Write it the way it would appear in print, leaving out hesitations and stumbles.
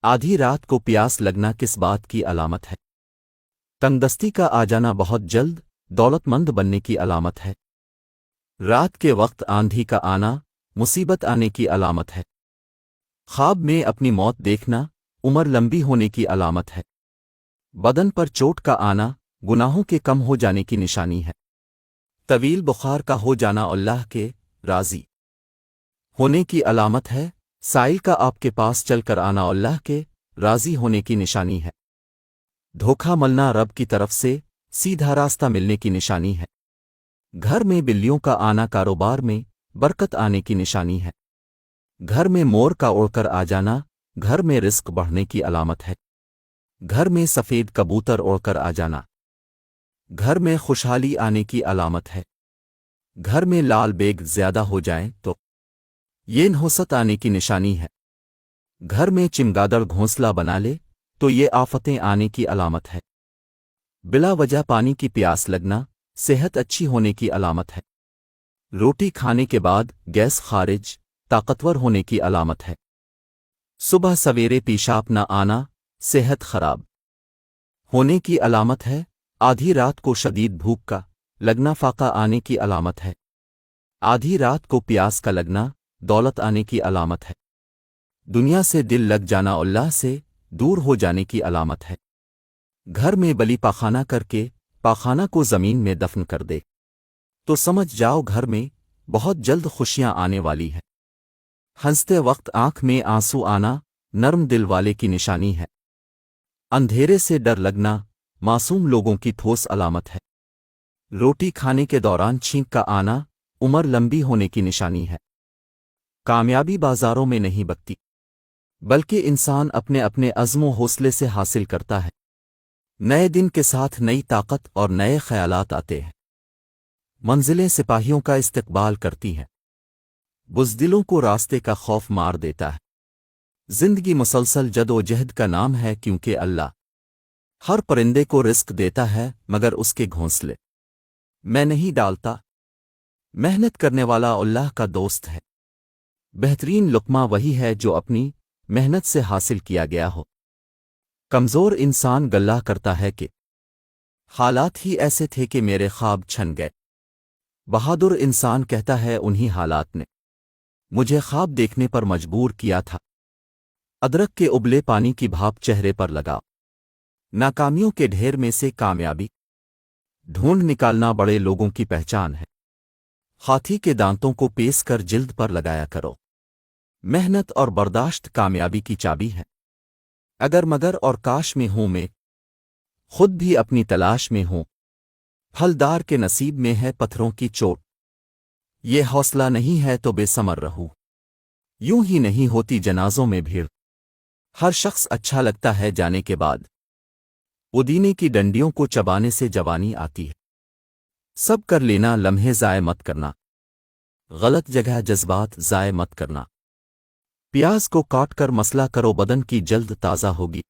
آدھی رات کو پیاس لگنا کس بات کی علامت ہے؟ تنگدستی کا آ جانا بہت جلد دولت مند بننے کی علامت ہے۔ رات کے وقت آندھی کا آنا مصیبت آنے کی علامت ہے۔ خواب میں اپنی موت دیکھنا عمر لمبی ہونے کی علامت ہے۔ بدن پر چوٹ کا آنا گناہوں کے کم ہو جانے کی نشانی ہے۔ طویل بخار کا ہو جانا اللہ کے راضی ہونے کی علامت ہے۔ سائل کا آپ کے پاس چل کر آنا اللہ کے راضی ہونے کی نشانی ہے۔ دھوکہ ملنا رب کی طرف سے سیدھا راستہ ملنے کی نشانی ہے۔ گھر میں بلیوں کا آنا کاروبار میں برکت آنے کی نشانی ہے۔ گھر میں مور کا اڑ کر آ جانا گھر میں رزق بڑھنے کی علامت ہے۔ گھر میں سفید کبوتر اڑ کر آ جانا گھر میں خوشحالی آنے کی علامت ہے۔ گھر میں لال بیگ زیادہ ہو جائیں تو یہ نحوست آنے کی نشانی ہے۔ گھر میں چمگادڑ گھونسلہ بنا لے تو یہ آفتیں آنے کی علامت ہے۔ بلا وجہ پانی کی پیاس لگنا صحت اچھی ہونے کی علامت ہے۔ روٹی کھانے کے بعد گیس خارج طاقتور ہونے کی علامت ہے۔ صبح سویرے پیشاب نہ آنا صحت خراب ہونے کی علامت ہے۔ آدھی رات کو شدید بھوک کا لگنا فاقہ آنے کی علامت ہے۔ آدھی رات کو پیاس کا لگنا دولت آنے کی علامت ہے۔ دنیا سے دل لگ جانا اللہ سے دور ہو جانے کی علامت ہے۔ گھر میں بلی پاخانہ کر کے پاخانہ کو زمین میں دفن کر دے تو سمجھ جاؤ گھر میں بہت جلد خوشیاں آنے والی ہیں۔ ہنستے وقت آنکھ میں آنسو آنا نرم دل والے کی نشانی ہے۔ اندھیرے سے ڈر لگنا معصوم لوگوں کی ٹھوس علامت ہے۔ روٹی کھانے کے دوران چھینک کا آنا عمر لمبی ہونے کی نشانی ہے۔ کامیابی بازاروں میں نہیں بکتی بلکہ انسان اپنے اپنے عزم و حوصلے سے حاصل کرتا ہے۔ نئے دن کے ساتھ نئی طاقت اور نئے خیالات آتے ہیں۔ منزلیں سپاہیوں کا استقبال کرتی ہیں۔ بزدلوں کو راستے کا خوف مار دیتا ہے۔ زندگی مسلسل جد و جہد کا نام ہے کیونکہ اللہ ہر پرندے کو رزق دیتا ہے مگر اس کے گھونسلے میں نہیں ڈالتا۔ محنت کرنے والا اللہ کا دوست ہے۔ بہترین لقمہ وہی ہے جو اپنی محنت سے حاصل کیا گیا ہو۔ کمزور انسان گلہ کرتا ہے کہ حالات ہی ایسے تھے کہ میرے خواب چھن گئے۔ بہادر انسان کہتا ہے انہی حالات نے مجھے خواب دیکھنے پر مجبور کیا تھا۔ ادرک کے ابلے پانی کی بھاپ چہرے پر لگا۔ ناکامیوں کے ڈھیر میں سے کامیابی ڈھونڈ نکالنا بڑے لوگوں کی پہچان ہے۔ ہاتھی کے دانتوں کو پیس کر جلد پر لگایا کرو۔ محنت اور برداشت کامیابی کی چابی ہے۔ اگر مگر اور کاش میں ہوں میں خود بھی اپنی تلاش میں ہوں۔ پھلدار کے نصیب میں ہے پتھروں کی چوٹ۔ یہ حوصلہ نہیں ہے تو بے ثمر رہو۔ یوں ہی نہیں ہوتی جنازوں میں بھیڑ۔ ہر شخص اچھا لگتا ہے جانے کے بعد۔ پودینے کی ڈنڈیوں کو چبانے سے جوانی آتی ہے۔ سب کر لینا لمحے ضائع مت کرنا۔ غلط جگہ جذبات ضائع مت کرنا۔ پیاز کو کاٹ کر مسئلہ کرو بدن کی جلد تازہ ہوگی۔